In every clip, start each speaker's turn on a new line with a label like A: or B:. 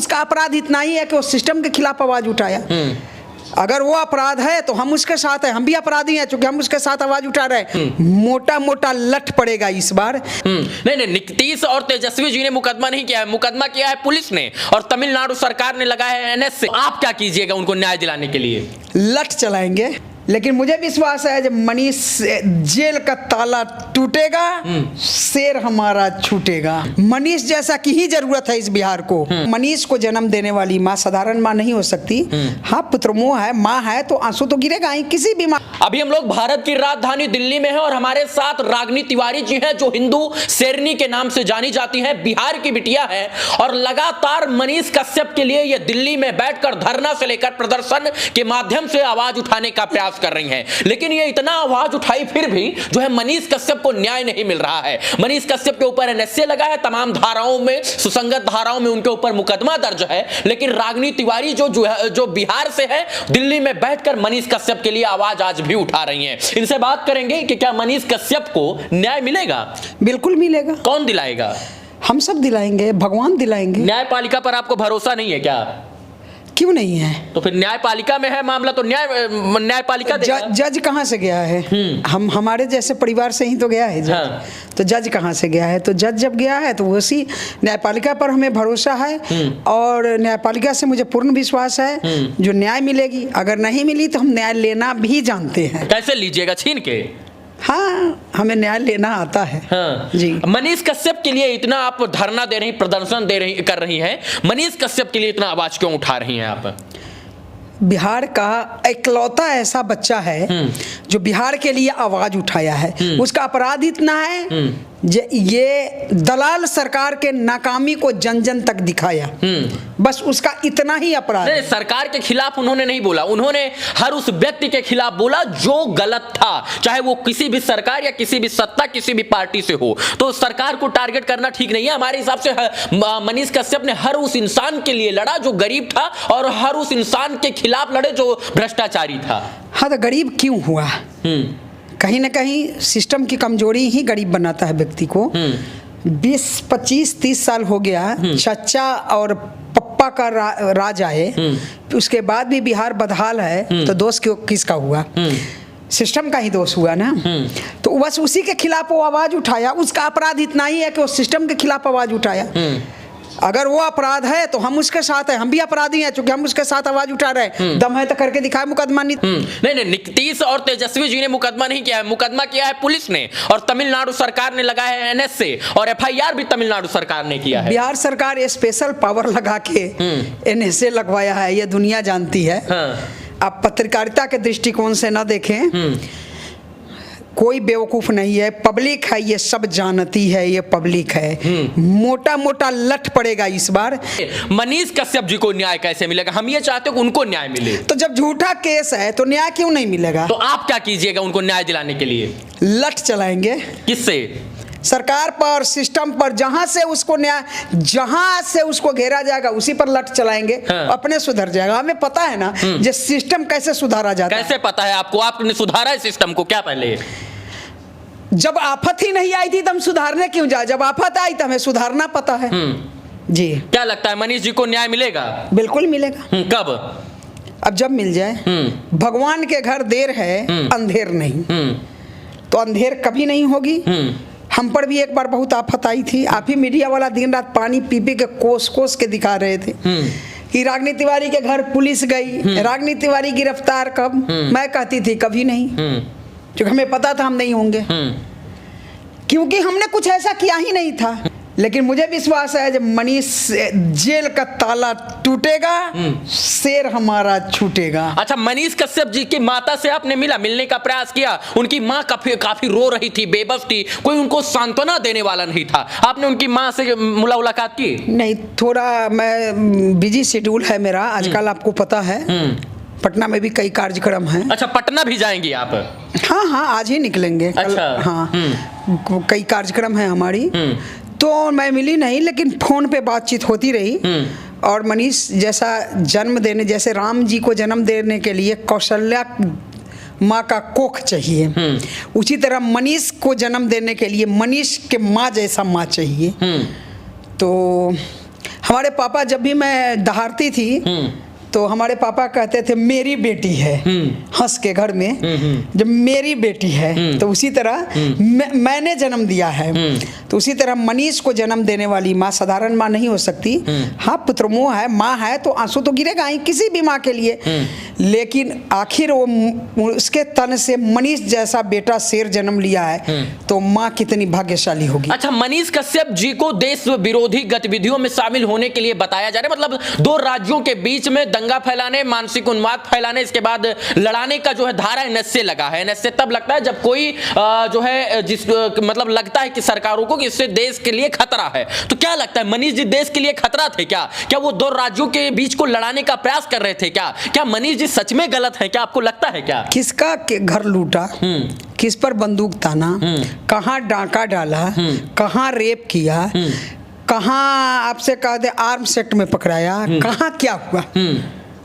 A: उसका अपराध इतना ही है कि वो सिस्टम के खिलाफ आवाज उठाया। अगर वो अपराध है तो हम उसके साथ हैं, हम भी अपराधी हैं क्योंकि हम उसके साथ आवाज उठा रहे हैं। मोटा मोटा लठ पड़ेगा इस बार।
B: नहीं, नीतीश और तेजस्वी जी ने मुकदमा नहीं किया है, मुकदमा किया है पुलिस ने और तमिलनाडु सरकार ने लगाया है NS से। आप क्या कीजिएगा उनको न्याय दिलाने के लिए?
A: लठ चलाएंगे, लेकिन मुझे विश्वास है जब मनीष जेल का ताला टूटेगा शेर हमारा छूटेगा। मनीष जैसा की ही जरूरत है इस बिहार को। मनीष को जन्म देने वाली माँ साधारण माँ नहीं हो सकती। हाँ, पुत्रमोह है, माँ है तो आंसू तो गिरेगा ही किसी भी माँ।
B: अभी हम लोग भारत की राजधानी दिल्ली में हैं और हमारे साथ रागिनी तिवारी जी हैं जो हिंदू शेरनी के नाम से जानी जाती हैं, बिहार की बिटिया है और लगातार मनीष कश्यप के लिए ये दिल्ली में बैठकर धरना से लेकर प्रदर्शन के माध्यम से आवाज उठाने का प्रयास कर रही हैं। लेकिन ये इतना आवाज उठाई फिर भी जो है मनीष कश्यप को न्याय नहीं मिल रहा है। मनीष कश्यप के ऊपर NSA लगा है, तमाम धाराओं में, सुसंगत धाराओं में उनके ऊपर मुकदमा दर्ज है। लेकिन रागिनी तिवारी जो बिहार से है, दिल्ली में बैठकर मनीष कश्यप के लिए आवाज आज भी उठा रही हैं। इनसे बात करेंगे कि क्या मनीष कश्यप को न्याय मिलेगा?
A: बिल्कुल मिलेगा।
B: कौन दिलाएगा?
A: हम सब दिलाएंगे, भगवान दिलाएंगे।
B: न्यायपालिका पर आपको भरोसा नहीं है क्या?
A: क्यों नहीं है?
B: तो फिर न्यायपालिका में है मामला तो न्यायपालिका
A: जज कहाँ से गया है? हमारे जैसे परिवार से ही तो गया है जज।
B: हाँ।
A: तो जज कहाँ से गया है? तो जज जब गया है तो उसी न्यायपालिका पर हमें भरोसा है और न्यायपालिका से मुझे पूर्ण विश्वास है जो न्याय मिलेगी। अगर नहीं मिली तो हम न्याय लेना भी जानते हैं।
B: कैसे लीजिएगा? छीन के?
A: हाँ, हमें न्याय लेना आता है।
B: हाँ।
A: जी।
B: मनीष कश्यप के लिए इतना आप धरना दे रही, प्रदर्शन कर रही हैं, मनीष कश्यप के लिए इतना आवाज क्यों उठा रही हैं आप?
A: बिहार का इकलौता ऐसा बच्चा है जो बिहार के लिए आवाज उठाया है। उसका अपराध इतना है ये दलाल सरकार के नाकामी को जन जन तक दिखाया। बस उसका इतना ही अपराध है।
B: सरकार के खिलाफ उन्होंने नहीं बोला, उन्होंने हर उस व्यक्ति के खिलाफ बोला जो गलत था, चाहे वो किसी भी सरकार या किसी भी सत्ता, किसी भी पार्टी से हो। तो सरकार को टारगेट करना ठीक नहीं है हमारे हिसाब से। मनीष कश्यप ने हर उस इंसान के लिए लड़ा जो गरीब था और हर उस इंसान के खिलाफ लड़े जो भ्रष्टाचारी था।
A: हाँ, तो गरीब क्यों हुआ? कहीं ना कहीं सिस्टम की कमजोरी ही गरीब बनाता है व्यक्ति को। 20, 25, 30 साल हो गया चाचा और पप्पा का राज आए, उसके बाद भी बिहार बदहाल है। तो दोष किसका हुआ? सिस्टम का ही दोष हुआ ना। तो बस उसी के खिलाफ वो आवाज उठाया। उसका अपराध इतना ही है कि वो सिस्टम के खिलाफ आवाज उठाया। अगर वो अपराध है तो हम उसके साथ हैं, हम भी अपराधी हैं क्योंकि हम उसके साथ आवाज उठा रहे हैं। दम है तो करके दिखाए मुकदमा।
B: नहीं, नीतीश और तेजस्वी जी ने मुकदमा नहीं किया है, मुकदमा किया है पुलिस ने और तमिलनाडु सरकार ने लगाया है NS से और FIR भी तमिलनाडु सरकार ने किया है।
A: बिहार सरकार स्पेशल पावर लगा के NS से लगवाया है, ये दुनिया जानती है। आप पत्रकारिता के दृष्टिकोण से ना देखें, कोई बेवकूफ नहीं है, पब्लिक है, ये सब जानती है, ये पब्लिक है। मोटा मोटा लठ पड़ेगा इस बार।
B: मनीष कश्यप जी को न्याय कैसे मिलेगा? हम ये चाहते हैं कि उनको न्याय मिले।
A: तो जब झूठा केस है तो न्याय क्यों नहीं मिलेगा?
B: तो आप क्या कीजिएगा उनको न्याय दिलाने के लिए?
A: लठ चलाएंगे।
B: किससे?
A: सरकार पर, सिस्टम पर, जहां से उसको न्याय, जहां से उसको घेरा जाएगा उसी पर लठ चलाएंगे।
B: हाँ।
A: अपने सुधर जाएगा। हमें पता है ना ये सिस्टम कैसे सुधारा जाता है।
B: कैसे पता है आपको? आपने सुधारा है सिस्टम को क्या पहले?
A: जब आफत ही नहीं आई थी तो हम सुधारने क्यों जाए? जब आफत आई तो हमें सुधारना पता है। जी।
B: क्या लगता है मनीष जी को न्याय मिलेगा?
A: बिल्कुल मिलेगा।
B: कब?
A: अब जब मिल जाए। भगवान के घर देर है, अंधेर नहीं। तो अंधेर कभी नहीं होगी। हम पर भी एक बार बहुत आफत आई थी। आप ही मीडिया वाला दिन रात पानी पी पी के कोस कोस के दिखा रहे थे कि रागिनी तिवारी के घर पुलिस गई, रागिनी तिवारी गिरफ्तार कब? मैं कहती थी कभी नहीं, क्योंकि हमें पता था हम नहीं होंगे, क्योंकि हमने कुछ ऐसा किया ही नहीं था। लेकिन मुझे विश्वास है जब मनीष जेल का ताला टूटेगा शेर हमारा छूटेगा।
B: अच्छा, मनीष कश्यप जी की माता से आपने मिलने का प्रयास किया? उनकी माँ काफी रो रही थी, बेबस थी, कोई उनको सांत्वना देने वाला नहीं था। आपने उनकी माँ से मुलाकात की?
A: नहीं, थोड़ा मैं बिजी शेड्यूल है मेरा आजकल, आपको पता है। पटना में भी कई कार्यक्रम हैं।
B: अच्छा, पटना भी जाएंगी आप?
A: हाँ, आज ही निकलेंगे।
B: अच्छा।
A: हाँ, कई कार्यक्रम हैं हमारी। तो मैं मिली नहीं, लेकिन फोन पे बातचीत होती रही। और मनीष जैसा जन्म देने, जैसे राम जी को जन्म देने के लिए कौशल्या माँ का कोख चाहिए, उसी तरह मनीष को जन्म देने के लिए मनीष के माँ जैसा माँ चाहिए। तो हमारे पापा जब भी मैं दहाड़ती थी तो हमारे पापा कहते थे मेरी बेटी है, हंस के घर में जब मेरी बेटी है तो उसी तरह मैंने जन्म दिया है, तो उसी तरह मनीष को जन्म देने वाली माँ साधारण माँ नहीं हो सकती। हाँ, पुत्रमोह है, माँ है तो आंसू तो गिरेगा ही किसी भी माँ के लिए, लेकिन आखिर वो उसके तन से मनीष जैसा बेटा शेर जन्म लिया है तो माँ कितनी भाग्यशाली होगी।
B: अच्छा, मनीष कश्यप जी को देश विरोधी गतिविधियों में शामिल होने के लिए बताया जा रहा है, मतलब 2 राज्यों के बीच में दंगा फैलाने, मानसिक उन्माद फैलाने, इसके बाद लड़ाने का जो है धारा एनएसए लगा है। एनएसए तब लगता है जब कोई जो है जिस मतलब लगता है कि सरकारों को कि इससे देश के लिए खतरा है। तो क्या लगता है मनीष जी देश के लिए खतरा थे क्या? क्या वो 2 राज्यों के बीच को लड़ाने का प्रयास कर रहे थे क्या मनीष जी सच में गलत है? क्या आपको लगता है क्या?
A: किसका घर लूटा, किस पर बंदूक ताना, कहाँ डांका डाला, कहाँ रेप किया, कहाँ आपसे कह दे आर्म सेक्ट में पकड़ाया, कहाँ क्या हुआ,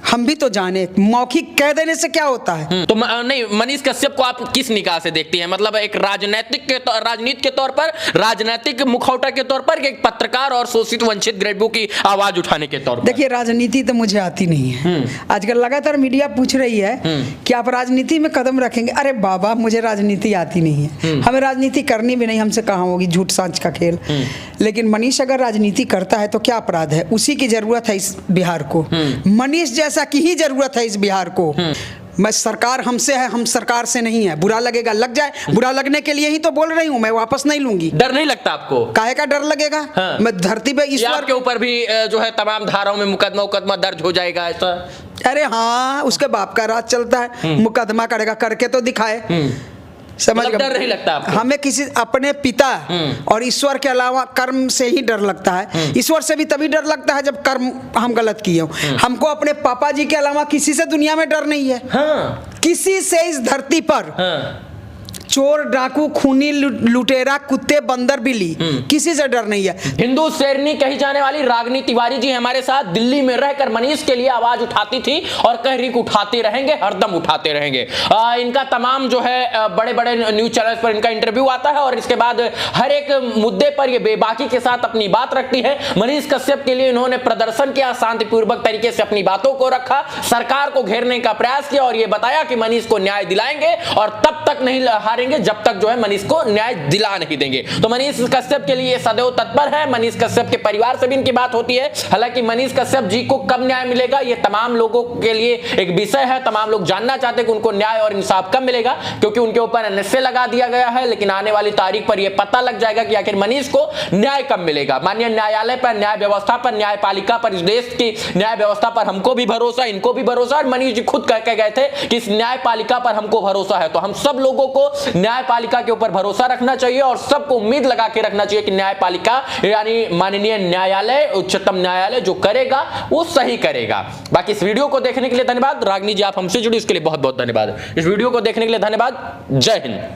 A: हम भी तो जाने। मौखिक कह देने से क्या होता है?
B: तो नहीं, मनीष कश्यप को आप किस निगाह से देखती हैं? मतलब एक राजनीति के तौर पर, राजनीतिक मुखौटा के तौर पर, एक पत्रकार और शोषित वंचित गरीबों की आवाज उठाने के तौर पर?
A: देखिए, राजनीति तो मुझे आती नहीं है। आजकल लगातार मीडिया पूछ रही है कि आप राजनीति में कदम रखेंगे। अरे बाबा, मुझे राजनीति आती नहीं है, हमें राजनीति करनी भी नहीं, हमसे कहाँ होगी, झूठ सांच का खेल। लेकिन मनीष अगर राजनीति करता है तो क्या अपराध है? उसी की जरूरत है इस बिहार को, मनीष जैसा की ही जरूरत है इस बिहार को। मैं सरकार हमसे है, हम सरकार से नहीं है। बुरा लगेगा, लग जाए, बुरा लगने के लिए ही तो बोल रही हूँ, मैं वापस नहीं लूंगी।
B: डर नहीं लगता आपको?
A: काहे का डर लगेगा?
B: हाँ।
A: मैं धरती पे ईश्वर
B: के ऊपर भी जो है तमाम धाराओं में मुकदमा दर्ज हो जाएगा ऐसा?
A: अरे हाँ, उसके बाप का राज चलता है, मुकदमा करेगा, करके तो दिखाए। समझ
B: मतलब डर नहीं लगता आपको?
A: हमें किसी अपने पिता और ईश्वर के अलावा कर्म से ही डर लगता है। ईश्वर से भी तभी डर लगता है जब कर्म हम गलत किए हो। हमको अपने पापा जी के अलावा किसी से दुनिया में डर नहीं है।
B: हाँ।
A: किसी से इस धरती पर।
B: हाँ।
A: चोर, डाकू, खूनी, लुटेरा, कुत्ते, बंदर, बिल्ली, किसी से डर नहीं है।
B: हिंदू शेरनी कही जाने वाली रागनी तिवारी जी हमारे साथ दिल्ली में रहकर मनीष के लिए आवाज उठाती थी और कह रही उठाते रहेंगे, हरदम उठाते रहेंगे। इनका तमाम जो है बड़े बड़े न्यूज चैनल्स पर इनका इंटरव्यू आता है और इसके बाद हर एक मुद्दे पर ये बेबाकी के साथ अपनी बात रखती है। मनीष कश्यप के लिए इन्होंने प्रदर्शन किया, शांतिपूर्वक तरीके से अपनी बातों को रखा, सरकार को घेरने का प्रयास किया और ये बताया कि मनीष को न्याय दिलाएंगे और तब तक नहीं हारेंगे जब तक जो है मनीष को न्याय दिला नहीं देंगे। तो मनीष कश्यप के लिए सदैव तत्पर है। मनीष कश्यप के परिवार से भी इनकी बात होती है। हालांकि मनीष कश्यप जी को कब न्याय मिलेगा ये तमाम लोगों के लिए एक विषय है। तमाम लोग जानना चाहते हैं कि उनको न्याय और इंसाफ कब मिलेगा, क्योंकि उनके ऊपर एनएसए लगा दिया गया है। लेकिन आने वाली तारीख पर यह पता लग जाएगा कि आखिर मनीष को न्याय कब मिलेगा। माननीय न्यायालय पर, न्याय व्यवस्था पर, न्यायपालिका पर, इस देश की न्याय व्यवस्था पर हमको भी भरोसा, इनको भी भरोसा। और मनीष जी खुद कह के गए थे कि इस न्यायपालिका पर हमको भरोसा है। तो हम सब लोगों को न्यायपालिका के ऊपर भरोसा रखना चाहिए और सबको उम्मीद लगा के रखना चाहिए कि न्यायपालिका यानी माननीय न्यायालय, उच्चतम न्यायालय जो करेगा वो सही करेगा। बाकी इस वीडियो को देखने के लिए धन्यवाद। रागनी जी आप हमसे जुड़ी उसके लिए बहुत बहुत धन्यवाद। इस वीडियो को देखने के लिए धन्यवाद। जय हिंद।